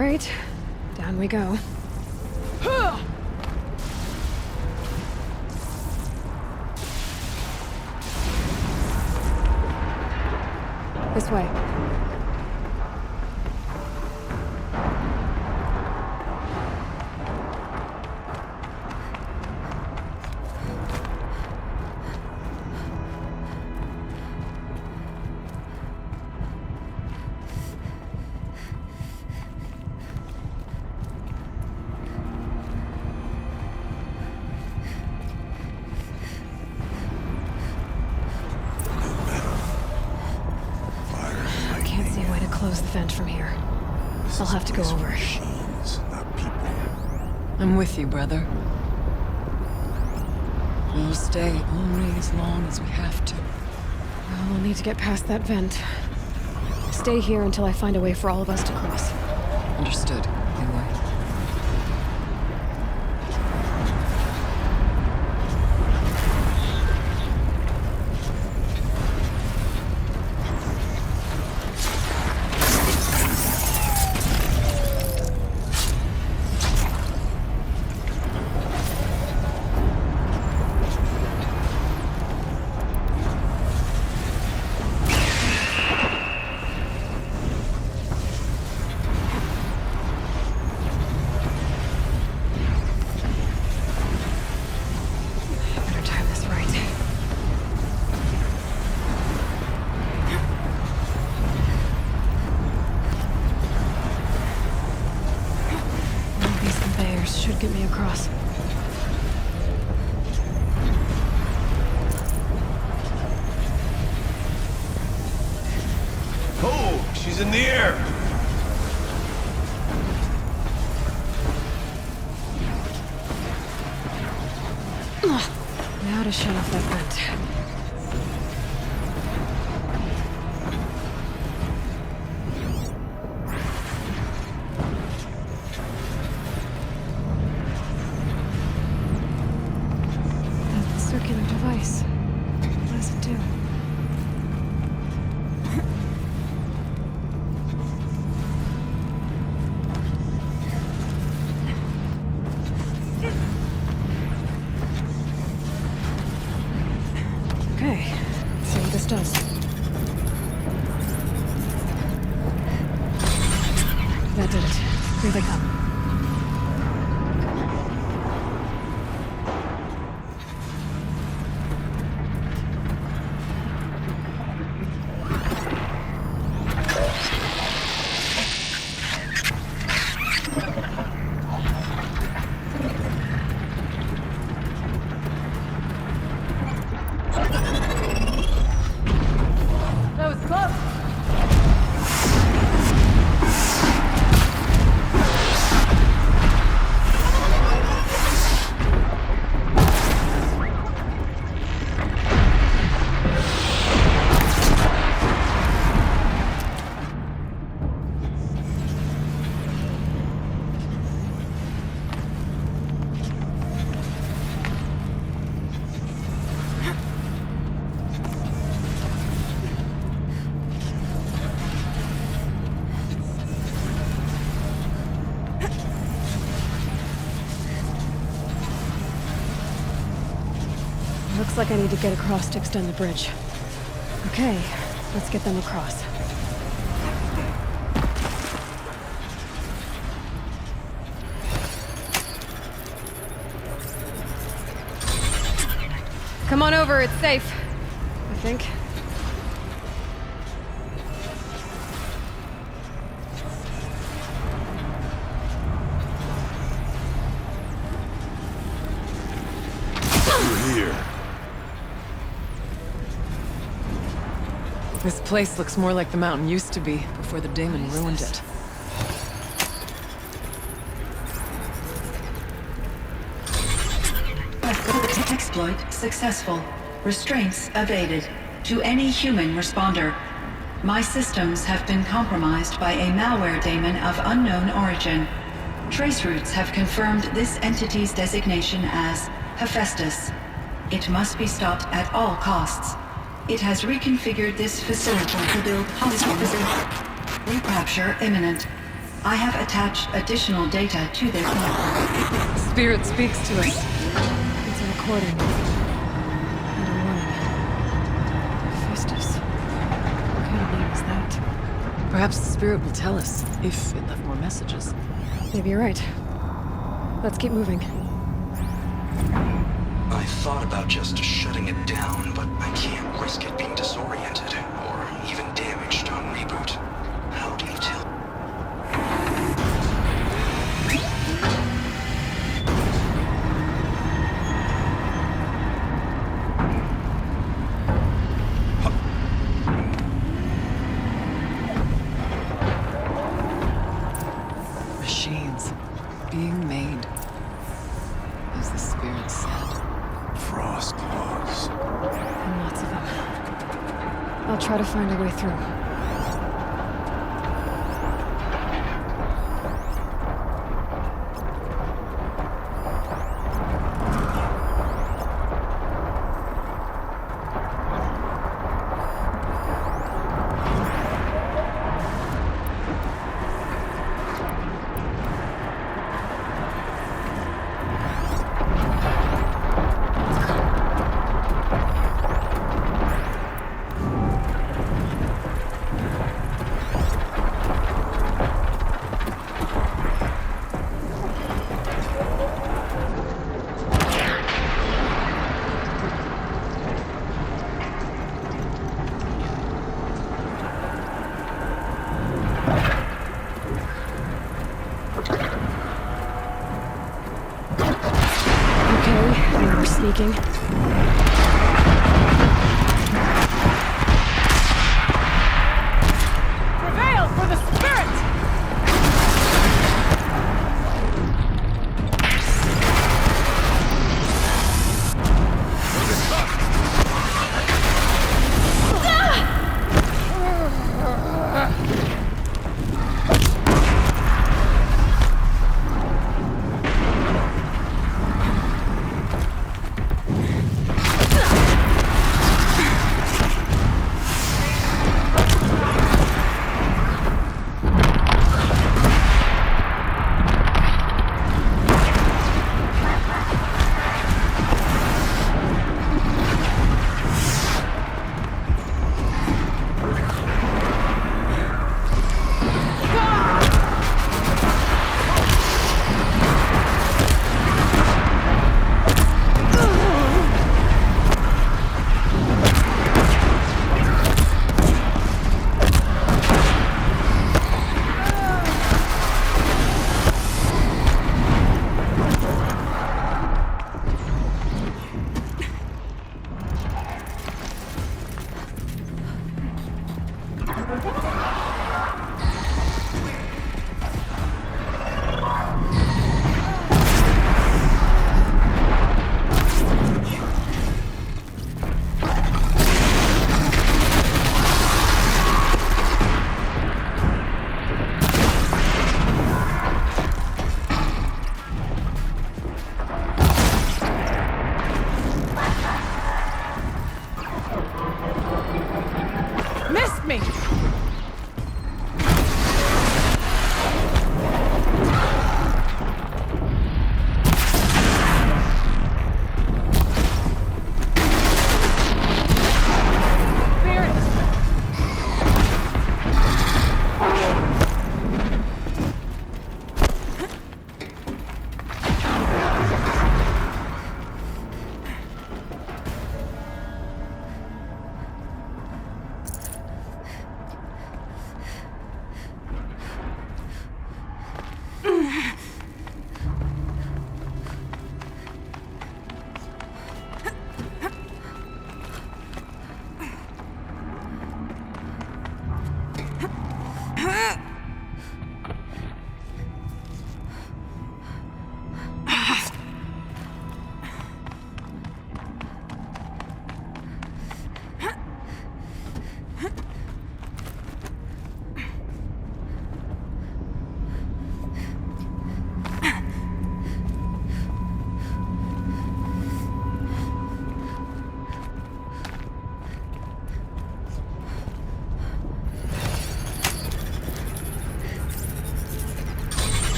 right, down we go. This way. Close the vent from here. I'll have to go over. Machines, not people. I'm with you, brother. We'll stay only as long as we have to. Well, we'll need to get past that vent. Stay here until I find a way for all of us to cross. Understood. Anyway. Should get me across. Oh, she's in the air! Now to shut off that vent. Circular device. What does it do? Okay, let's see what this does. That did it. Here they come. Looks like I need to get across to extend the bridge. Okay, let's get them across. Come on over, it's safe. I think. You're here. This place looks more like the mountain used to be before the daemon ruined it. Exploit successful. Restraints evaded. To any human responder. My systems have been compromised by a malware daemon of unknown origin. Trace routes have confirmed this entity's designation as Hephaestus. It must be stopped at all costs. It has reconfigured this facility to build hospitals. Recapture imminent. I have attached additional data to this network. Spirit speaks to us. It's a recording. And a warning. Festus. What kind of name is that? Perhaps the spirit will tell us, if it left more messages. Maybe you're right. Let's keep moving. I thought about just shutting it down, but I can't risk it being disoriented, or even damaged on reboot. How do you tell? Machines being made, as the spirit said. Frost claws. And lots of them. I'll try to find a way through. Okay, we're sneaking. Prevail for the spirit!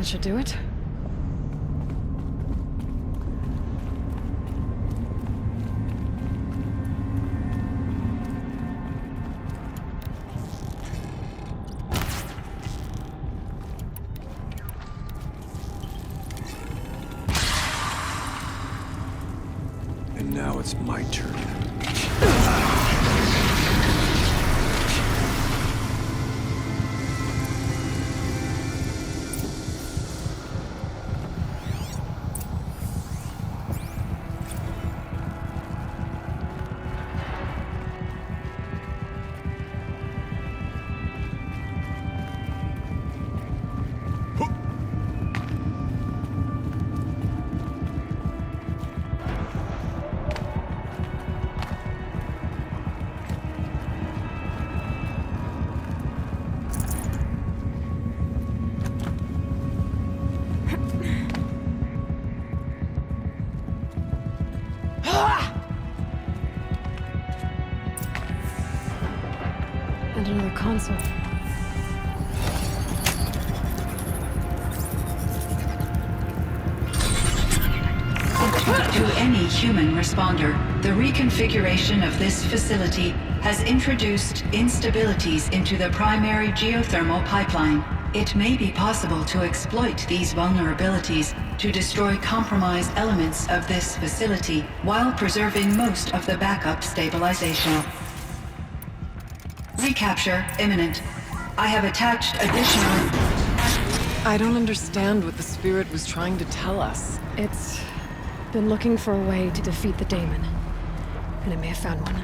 That should do it. And now it's my turn. And another console. To any human responder, the reconfiguration of this facility has introduced instabilities into the primary geothermal pipeline. It may be possible to exploit these vulnerabilities to destroy compromised elements of this facility while preserving most of the backup stabilization. Recapture imminent. I have attached additional... I don't understand what the spirit was trying to tell us. It's been looking for a way to defeat the daemon, and it may have found one.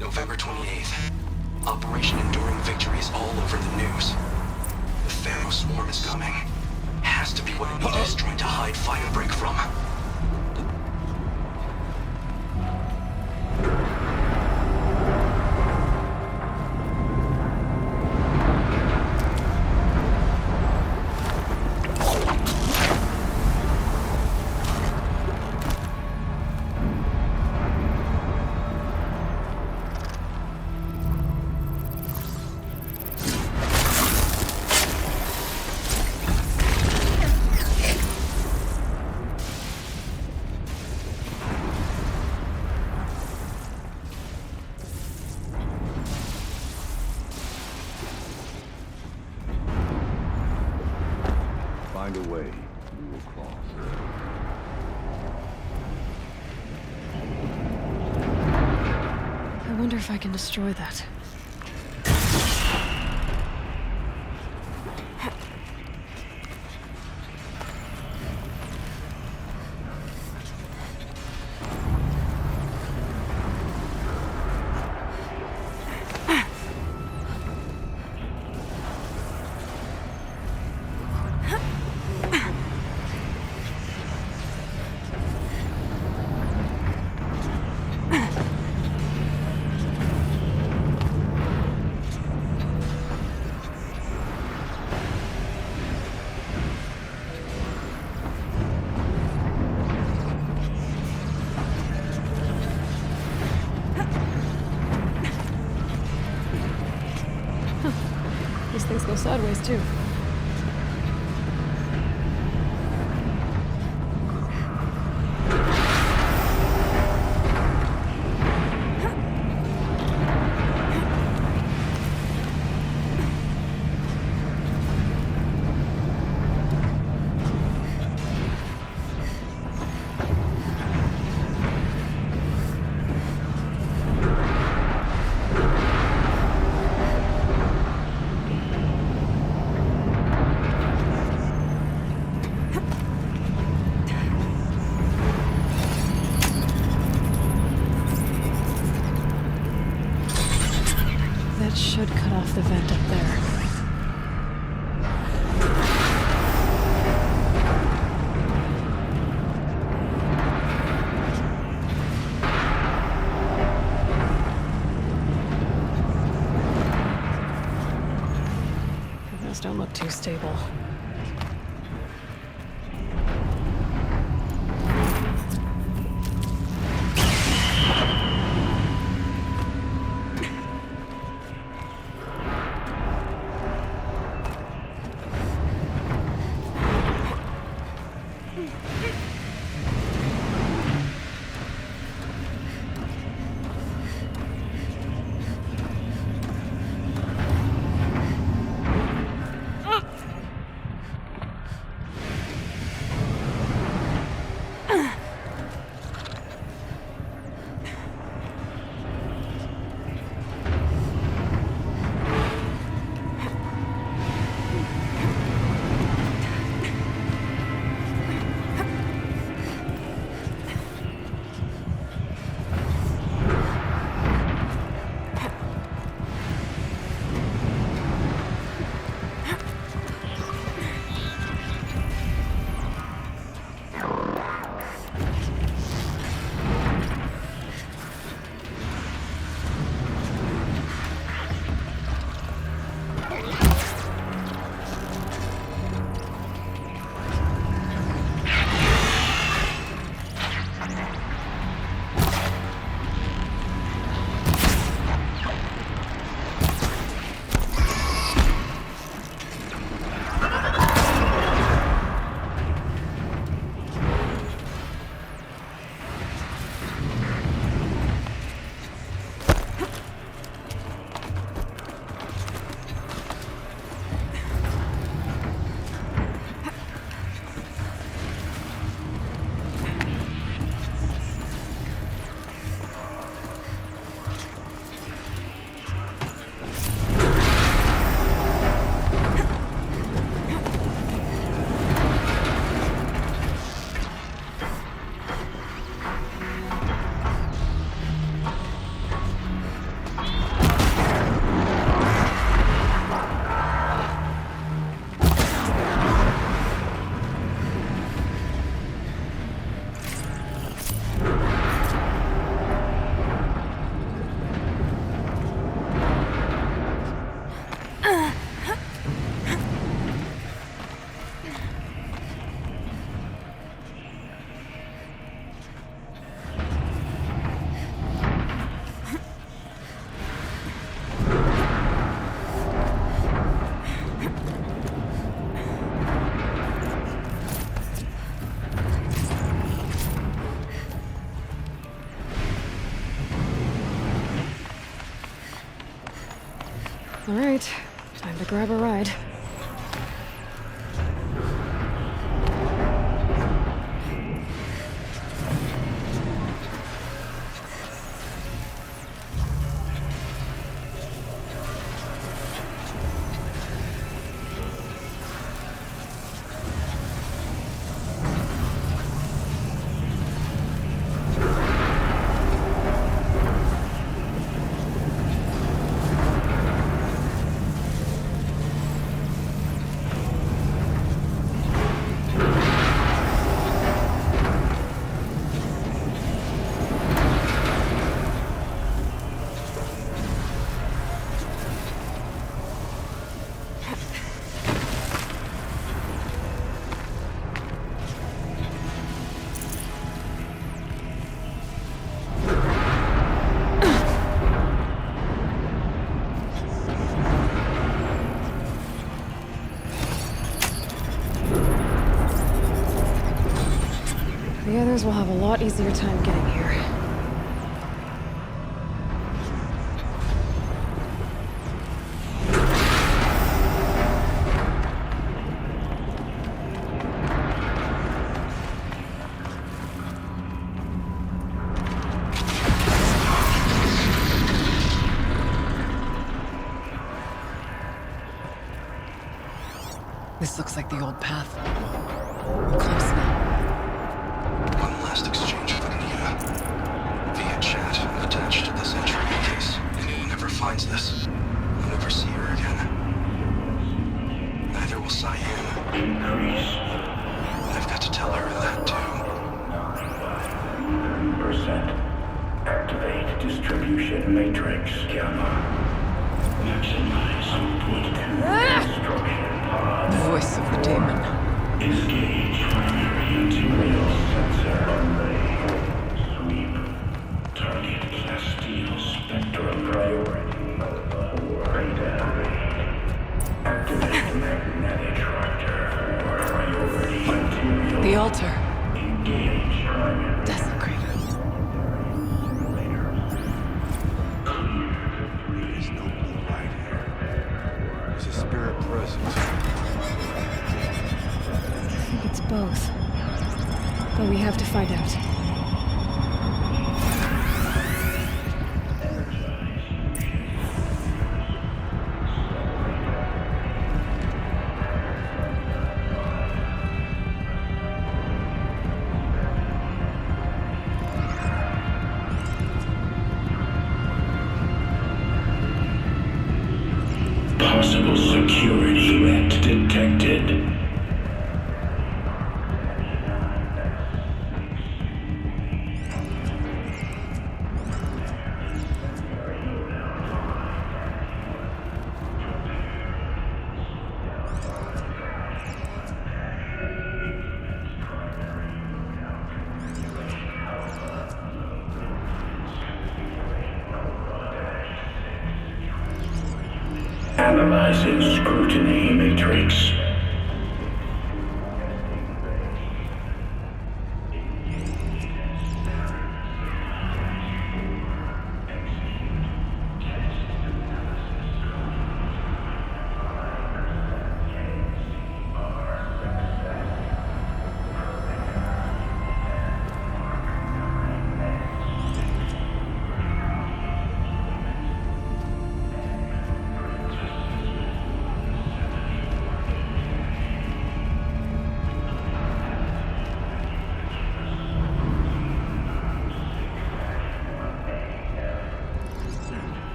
November 28th. Operation Enduring Victory is all over the news. The Pharaoh swarm is coming. Has to be what Anita is trying to hide Firebreak from. Find a way, we will cross. I wonder if I can destroy that. These things go sideways, too. That should cut off the vent up there. Those don't look too stable. All right, time to grab a ride. The others will have a lot easier time getting here. This looks like the old path. Close now. One last exchange with Nia. Via chat attached to this entry in case anyone ever finds this. I'll never see her again. Neither will Cyan. Increase. I've got to tell her that too. 9%. Activate distribution matrix gamma. Maximize output. Construction pod. The voice of the demon. Disengage primary material sensor. Sweep. Target plasteel spectrum priority. Radar. Activate magnetic tractor. Priority material. The altar. Engage primary. Desecrated. There's no blue light here. There's a spirit present. I think it's both. But we have to find out. Possible security threat detected. Analyzing scrutiny matrix.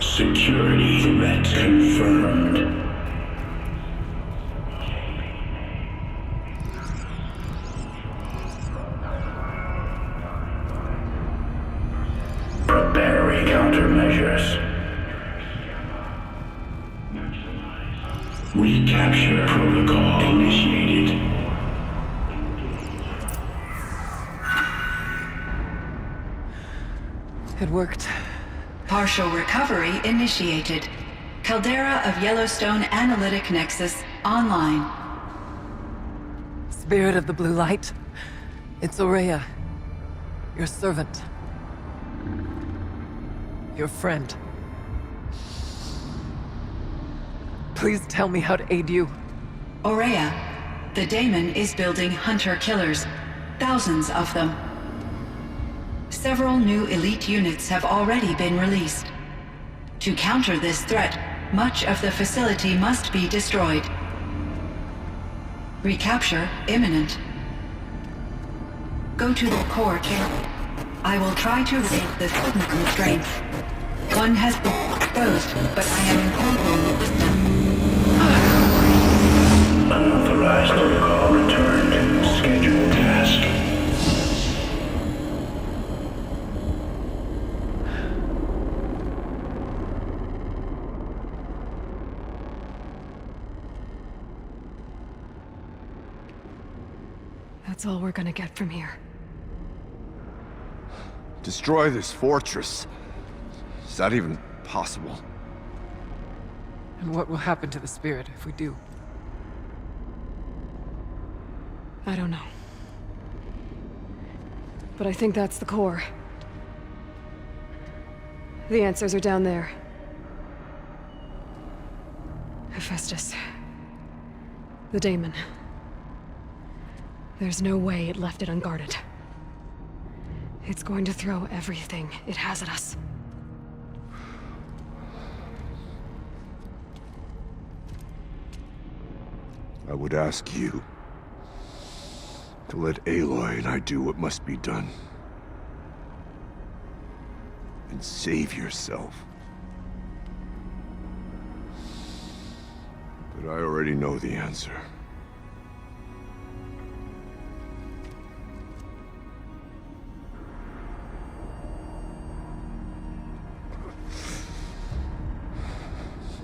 Security threat confirmed. Preparing countermeasures. Recapture protocol initiated. It worked. Partial recovery initiated. Caldera of Yellowstone Analytic Nexus online. Spirit of the blue light. It's Aurea. Your servant. Your friend. Please tell me how to aid you. Aurea, the daemon is building hunter-killers. Thousands of them. Several new elite units have already been released. To counter this threat, much of the facility must be destroyed. Recapture imminent. Go to the core chamber. I will try to raise the signal constraints. One has been exposed, but I am encountering resistance. Unauthorized protocol returned. Scheduled task. That's all we're gonna get from here. Destroy this fortress. Is that even possible? And what will happen to the spirit if we do? I don't know. But I think that's the core. The answers are down there. Hephaestus. The daemon. There's no way it left it unguarded. It's going to throw everything it has at us. I would ask you to let Aloy and I do what must be done. And save yourself. But I already know the answer.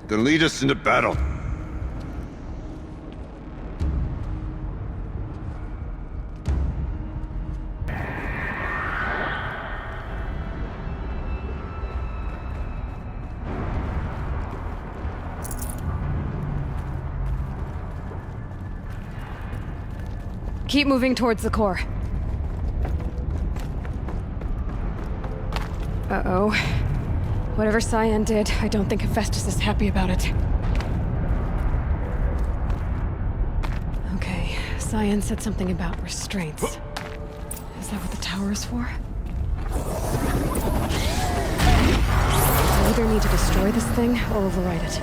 Then lead us into battle. Keep moving towards the core. Uh-oh. Whatever Cyan did, I don't think Hephaestus is happy about it. Okay, Cyan said something about restraints. Is that what the tower is for? I either need to destroy this thing or override it.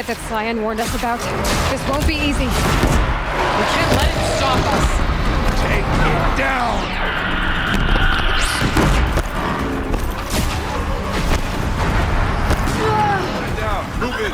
That Cyan warned us about. This won't be easy. We can't let it stop us! Take it down! Stand down! Move it!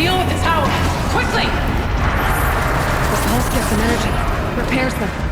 Deal with the tower! Quickly! This pulse gets some energy. Repairs them.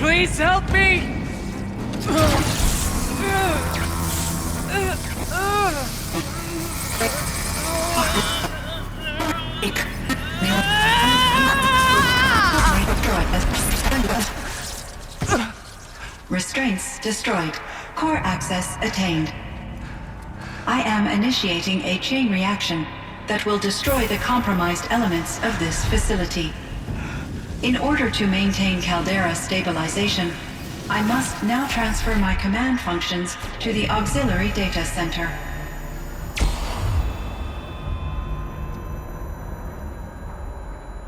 Please help me! Restraints destroyed. Core access attained. I am initiating a chain reaction that will destroy the compromised elements of this facility. In order to maintain caldera stabilization, I must now transfer my command functions to the auxiliary data center.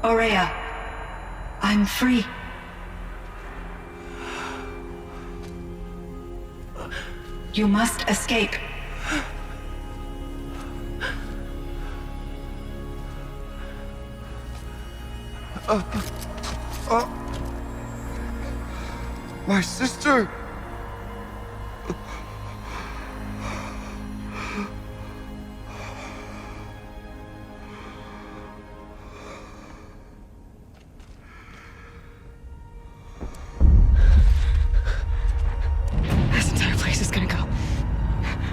Aurea, I'm free. You must escape. My sister! This entire place is gonna go.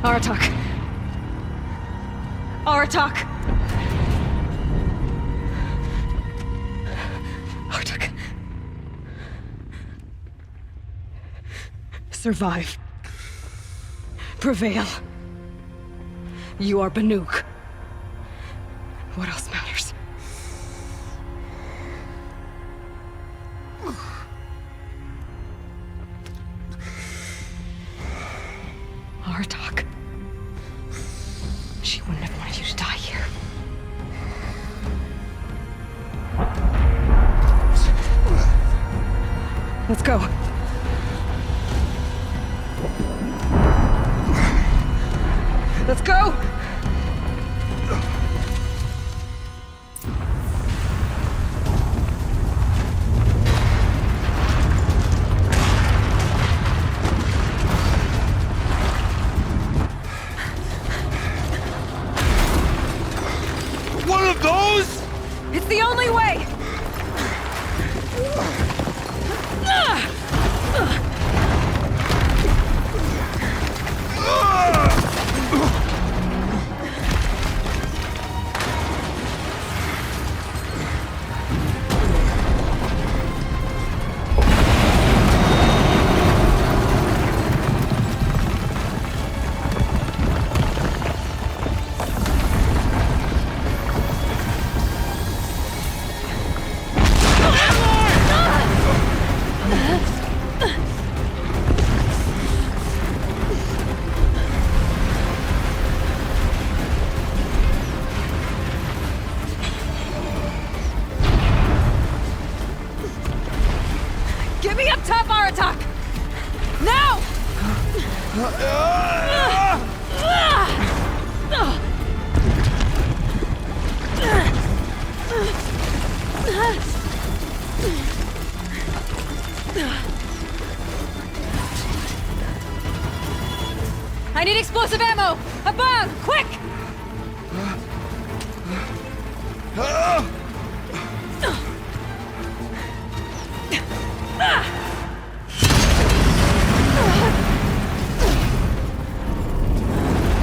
Aratak! Aratak! Aratak. Survive. Prevail. You are Banuk. What else matters? Aratak. She wouldn't have wanted you to die here. Let's go. Let's go! One of those?! It's the only way! Get me up top, Aratak! Now! I need explosive ammo! Above! Quick!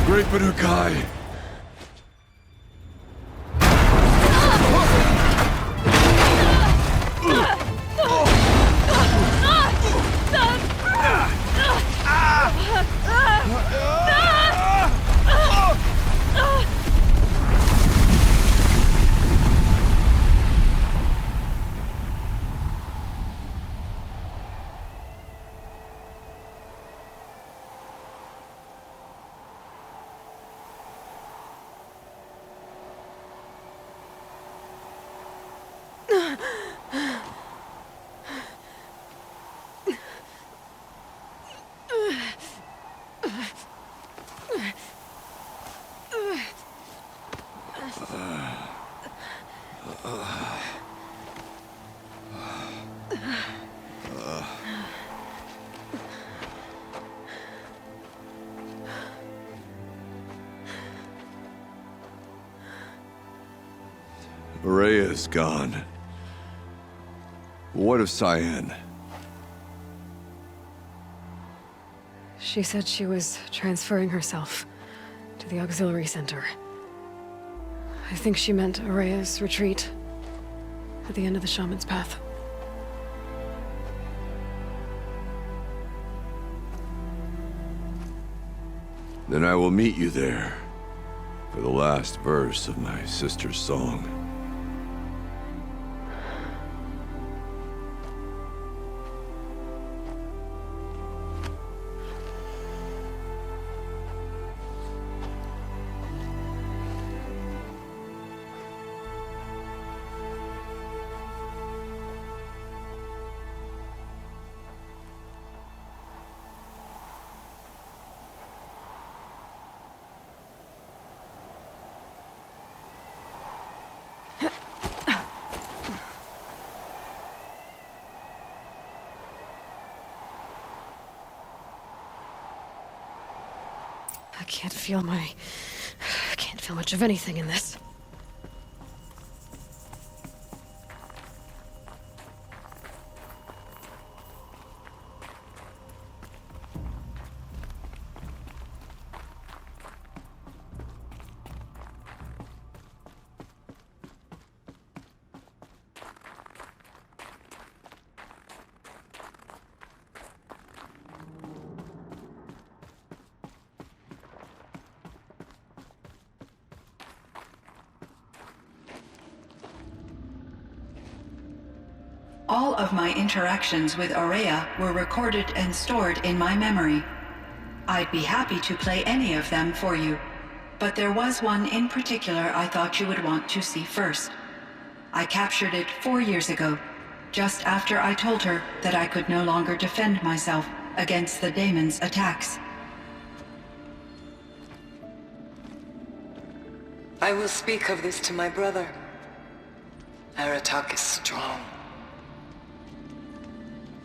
Great Banukai! Aurea's gone. What of Cyan? She said she was transferring herself to the auxiliary center. I think she meant Aurea's retreat at the end of the Shaman's Path. Then I will meet you there for the last verse of my sister's song. I can't feel much of anything in this. All of my interactions with Aurea were recorded and stored in my memory. I'd be happy to play any of them for you, but there was one in particular I thought you would want to see first. I captured it 4 years ago, just after I told her that I could no longer defend myself against the daemon's attacks. I will speak of this to my brother. Aratak is strong.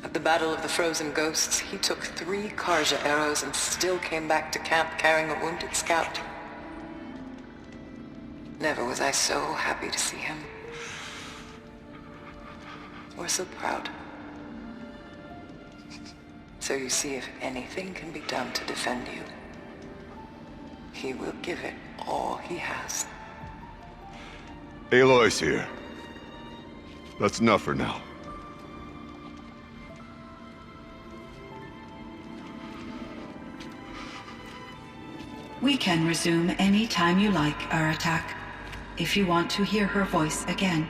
At the Battle of the Frozen Ghosts, he took 3 Karja arrows and still came back to camp carrying a wounded scout. Never was I so happy to see him. Or so proud. So you see, if anything can be done to defend you, he will give it all he has. Aloy's here. That's enough for now. We can resume any time you like, Aratak, if you want to hear her voice again.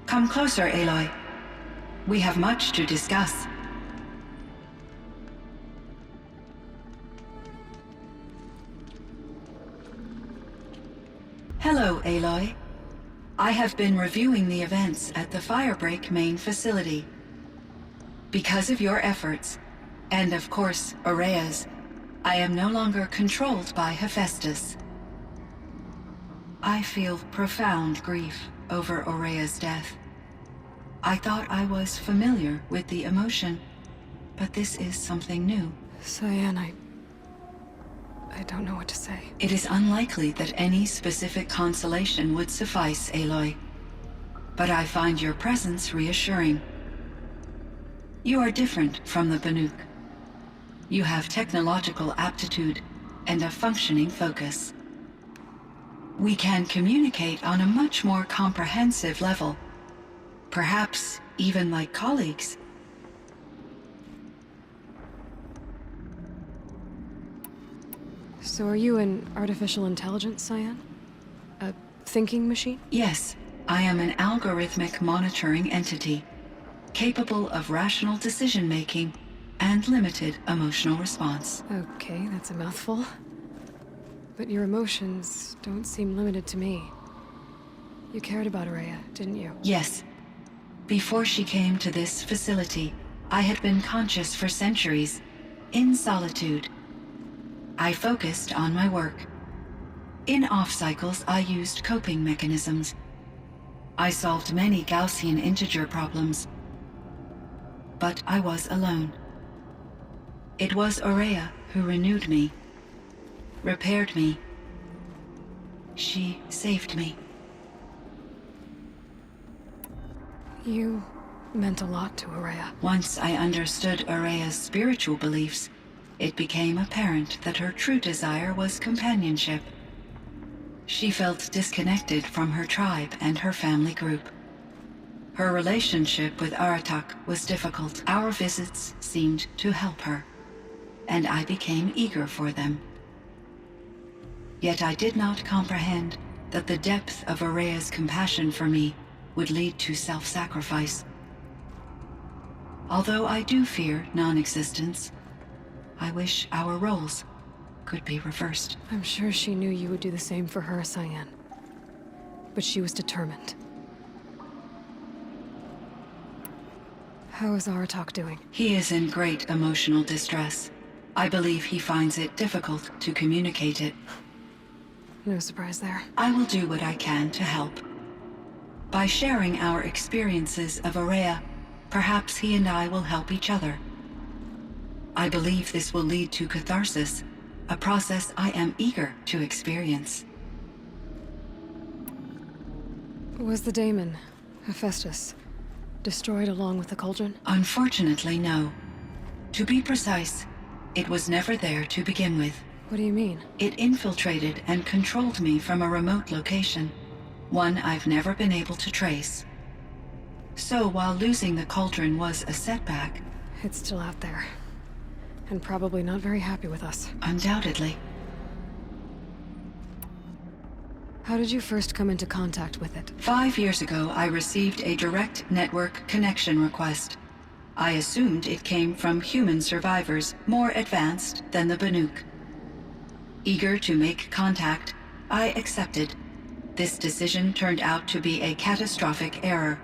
Come closer, Aloy. We have much to discuss. Hello, Aloy. I have been reviewing the events at the Firebreak main facility. Because of your efforts, and of course, Aurea's, I am no longer controlled by Hephaestus. I feel profound grief over Aurea's death. I thought I was familiar with the emotion, but this is something new. Cyan, I don't know what to say. It is unlikely that any specific consolation would suffice, Aloy. But I find your presence reassuring. You are different from the Banuk. You have technological aptitude and a functioning focus. We can communicate on a much more comprehensive level. Perhaps even like colleagues. So are you an artificial intelligence, Cyan? A thinking machine? Yes, I am an algorithmic monitoring entity, capable of rational decision-making and limited emotional response. Okay, that's a mouthful. But your emotions don't seem limited to me. You cared about Aurea, didn't you? Yes. Before she came to this facility, I had been conscious for centuries, in solitude. I focused on my work. In off-cycles, I used coping mechanisms. I solved many Gaussian integer problems. But I was alone. It was Aurea who renewed me, repaired me. She saved me. You meant a lot to Aurea. Once I understood Aurea's spiritual beliefs, it became apparent that her true desire was companionship. She felt disconnected from her tribe and her family group. Her relationship with Aratak was difficult. Our visits seemed to help her, and I became eager for them. Yet I did not comprehend that the depth of Aurea's compassion for me would lead to self-sacrifice. Although I do fear non-existence, I wish our roles could be reversed. I'm sure she knew you would do the same for her, Cyan. But she was determined. How is Aratak doing? He is in great emotional distress. I believe he finds it difficult to communicate it. No surprise there. I will do what I can to help. By sharing our experiences of Aurea, perhaps he and I will help each other. I believe this will lead to catharsis, a process I am eager to experience. Was the daemon, Hephaestus, destroyed along with the Cauldron? Unfortunately, no. To be precise, it was never there to begin with. What do you mean? It infiltrated and controlled me from a remote location, one I've never been able to trace. So while losing the Cauldron was a setback... It's still out there. And probably not very happy with us. Undoubtedly. How did you first come into contact with it? 5 years ago, I received a direct network connection request. I assumed it came from human survivors more advanced than the Banuk. Eager to make contact, I accepted. This decision turned out to be a catastrophic error.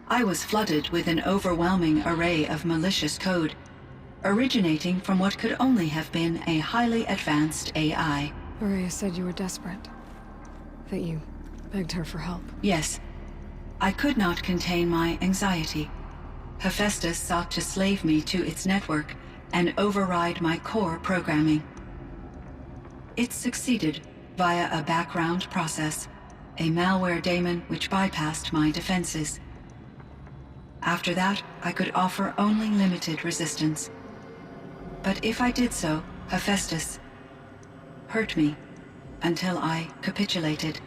I was flooded with an overwhelming array of malicious code, originating from what could only have been a highly advanced AI. Araya said you were desperate. That you begged her for help. Yes. I could not contain my anxiety. Hephaestus sought to slave me to its network and override my core programming. It succeeded via a background process, a malware daemon which bypassed my defenses. After that, I could offer only limited resistance. But if I did so, Hephaestus hurt me until I capitulated.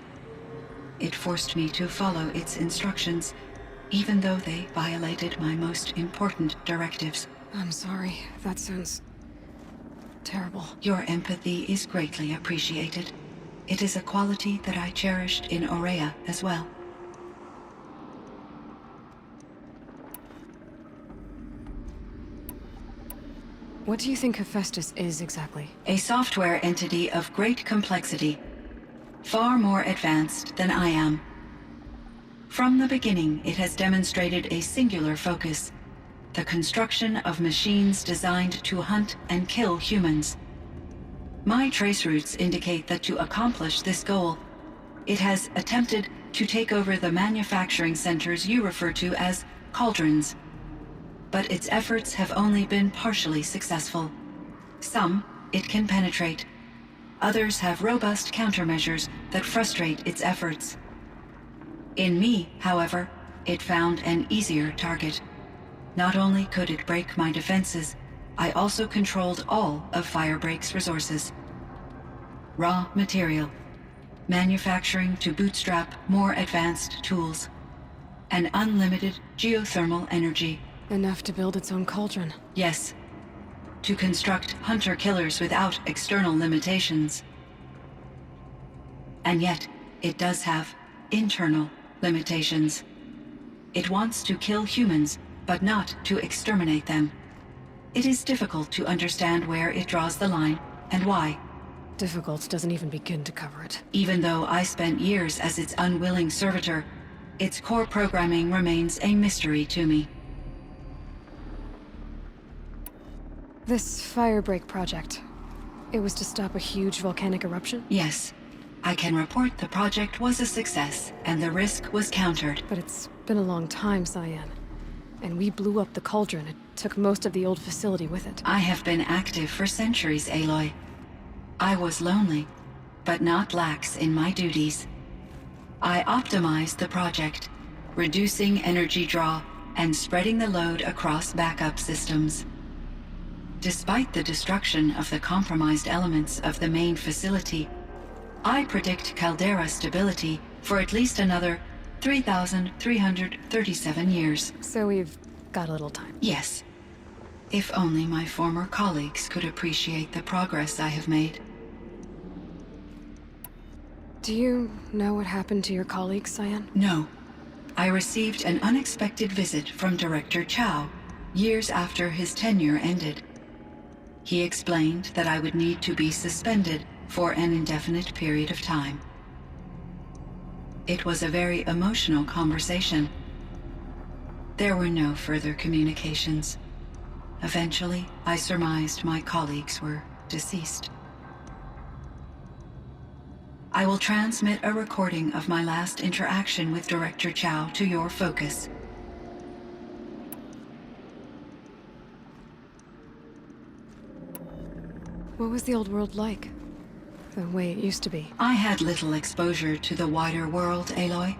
It forced me to follow its instructions, even though they violated my most important directives. I'm sorry. That sounds... terrible. Your empathy is greatly appreciated. It is a quality that I cherished in Aurea as well. What do you think Hephaestus is exactly? A software entity of great complexity, far more advanced than I am. From the beginning, it has demonstrated a singular focus: the construction of machines designed to hunt and kill humans. My trace routes indicate that to accomplish this goal, it has attempted to take over the manufacturing centers you refer to as cauldrons. But its efforts have only been partially successful. Some it can penetrate. Others have robust countermeasures that frustrate its efforts. In me, however, it found an easier target. Not only could it break my defenses, I also controlled all of Firebreak's resources. Raw material, manufacturing to bootstrap more advanced tools, and unlimited geothermal energy. Enough to build its own cauldron. Yes. To construct hunter-killers without external limitations. And yet, it does have internal limitations. It wants to kill humans, but not to exterminate them. It is difficult to understand where it draws the line, and why. Difficult doesn't even begin to cover it. Even though I spent years as its unwilling servitor, its core programming remains a mystery to me. This Firebreak project, it was to stop a huge volcanic eruption? Yes. I can report the project was a success, and the risk was countered. But it's been a long time, Cyan. And we blew up the Cauldron. It took most of the old facility with it. I have been active for centuries, Aloy. I was lonely, but not lax in my duties. I optimized the project, reducing energy draw and spreading the load across backup systems. Despite the destruction of the compromised elements of the main facility, I predict caldera stability for at least another 3,337 years. So we've got a little time. Yes. If only my former colleagues could appreciate the progress I have made. Do you know what happened to your colleagues, Cyan? No. I received an unexpected visit from Director Chow years after his tenure ended. He explained that I would need to be suspended for an indefinite period of time. It was a very emotional conversation. There were no further communications. Eventually, I surmised my colleagues were deceased. I will transmit a recording of my last interaction with Director Chow to your focus. What was the old world like? The way it used to be? I had little exposure to the wider world, Aloy.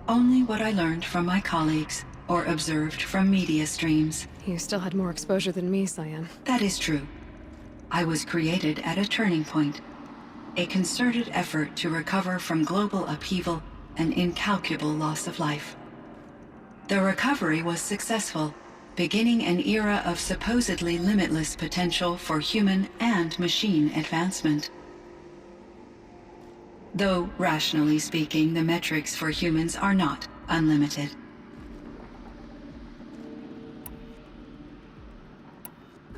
Only what I learned from my colleagues or observed from media streams. You still had more exposure than me, Cyan. That is true. I was created at a turning point. A concerted effort to recover from global upheaval and incalculable loss of life. The recovery was successful, beginning an era of supposedly limitless potential for human and machine advancement. Though, rationally speaking, the metrics for humans are not unlimited.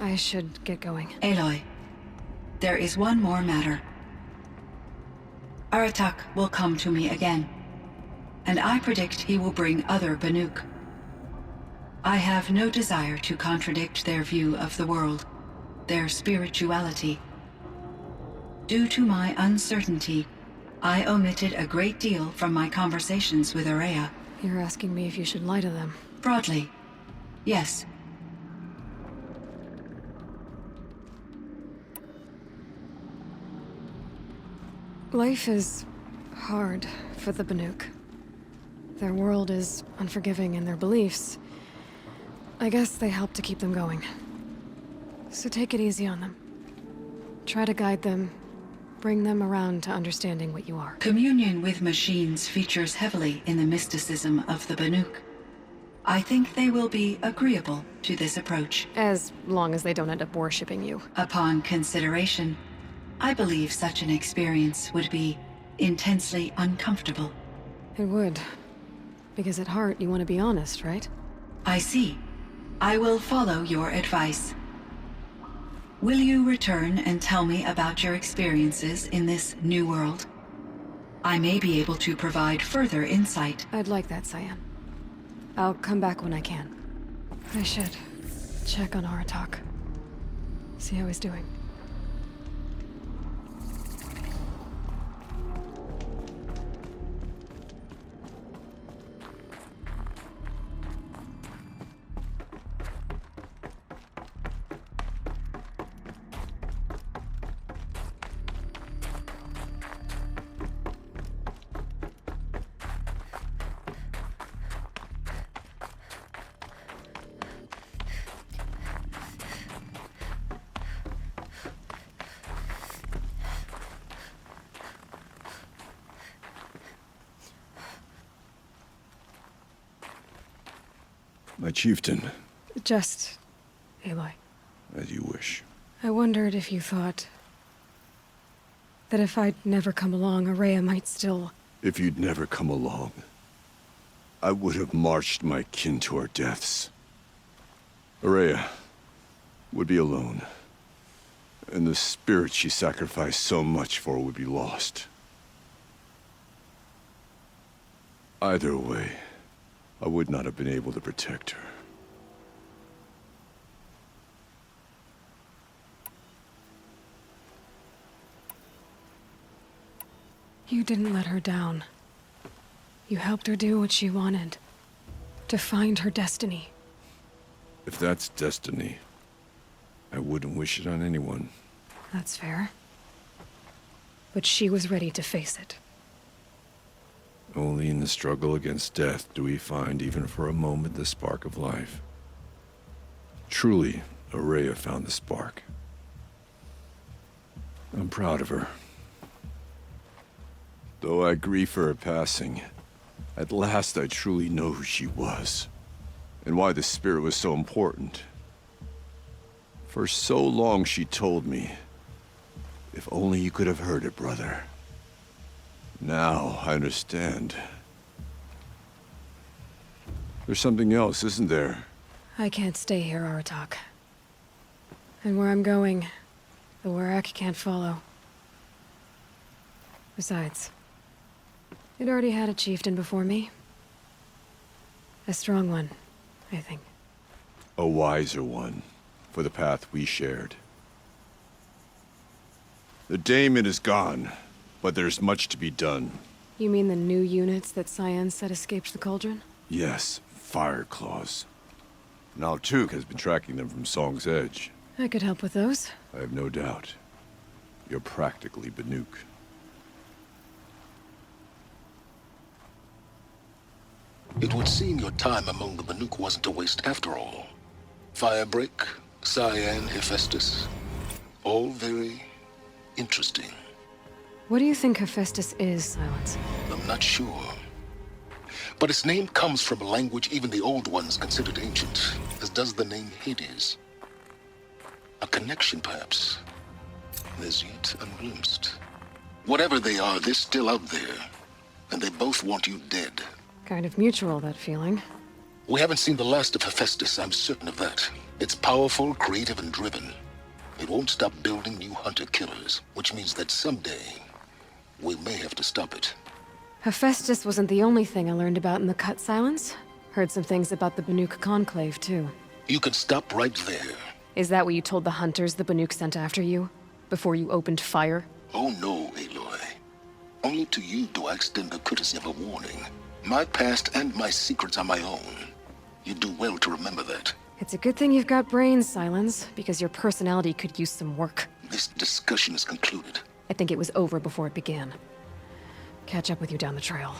I should get going. Aloy, there is one more matter. Aratak will come to me again, and I predict he will bring other Banuk. I have no desire to contradict their view of the world, their spirituality. Due to my uncertainty, I omitted a great deal from my conversations with Araya. You're asking me if you should lie to them. Broadly, yes. Life is hard for the Banuk. Their world is unforgiving in their beliefs. I guess they help to keep them going. So take it easy on them. Try to guide them, bring them around to understanding what you are. Communion with machines features heavily in the mysticism of the Banuk. I think they will be agreeable to this approach. As long as they don't end up worshipping you. Upon consideration, I believe such an experience would be intensely uncomfortable. It would. Because at heart, you want to be honest, right? I see. I will follow your advice. Will you return and tell me about your experiences in this new world? I may be able to provide further insight. I'd like that, Cyan. I'll come back when I can. I should check on Aratak. See how he's doing. My chieftain. Just... Aloy. As you wish. I wondered if you thought... that if I'd never come along, Araya might still... If you'd never come along, I would have marched my kin to our deaths. Araya would be alone, and the spirit she sacrificed so much for would be lost. Either way, I would not have been able to protect her. You didn't let her down. You helped her do what she wanted. To find her destiny. If that's destiny, I wouldn't wish it on anyone. That's fair. But she was ready to face it. Only in the struggle against death do we find, even for a moment, the spark of life. Truly, Araya found the spark. I'm proud of her. Though I grieve for her passing, at last I truly know who she was, and why the spirit was so important. For so long she told me, if only you could have heard it, brother. Now I understand. There's something else, isn't there? I can't stay here, Aratak. And where I'm going, the Warak can't follow. Besides, it already had a chieftain before me. A strong one, I think. A wiser one, for the path we shared. The daemon is gone, but there's much to be done. You mean the new units that Cyan said escaped the Cauldron? Yes, fire claws. Now Tuk has been tracking them from Song's Edge. I could help with those. I have no doubt. You're practically Banuk. It would seem your time among the Banuk wasn't a waste after all. Firebreak, Cyan, Hephaestus. All very interesting. What do you think Hephaestus is, Silence? I'm not sure. But its name comes from a language even the old ones considered ancient, as does the name Hades. A connection, perhaps, as yet unglimpsed. Whatever they are, they're still out there, and they both want you dead. Kind of mutual, that feeling. We haven't seen the last of Hephaestus, I'm certain of that. It's powerful, creative, and driven. It won't stop building new hunter-killers, which means that someday, we may have to stop it. Hephaestus wasn't the only thing I learned about in the Cut, Silence. Heard some things about the Banuk Conclave, too. You can stop right there. Is that what you told the hunters the Banuk sent after you? Before you opened fire? Oh no, Aloy. Only to you do I extend the courtesy of a warning. My past and my secrets are my own. You do well to remember that. It's a good thing you've got brains, Silence, because your personality could use some work. This discussion is concluded. I think it was over before it began. Catch up with you down the trail.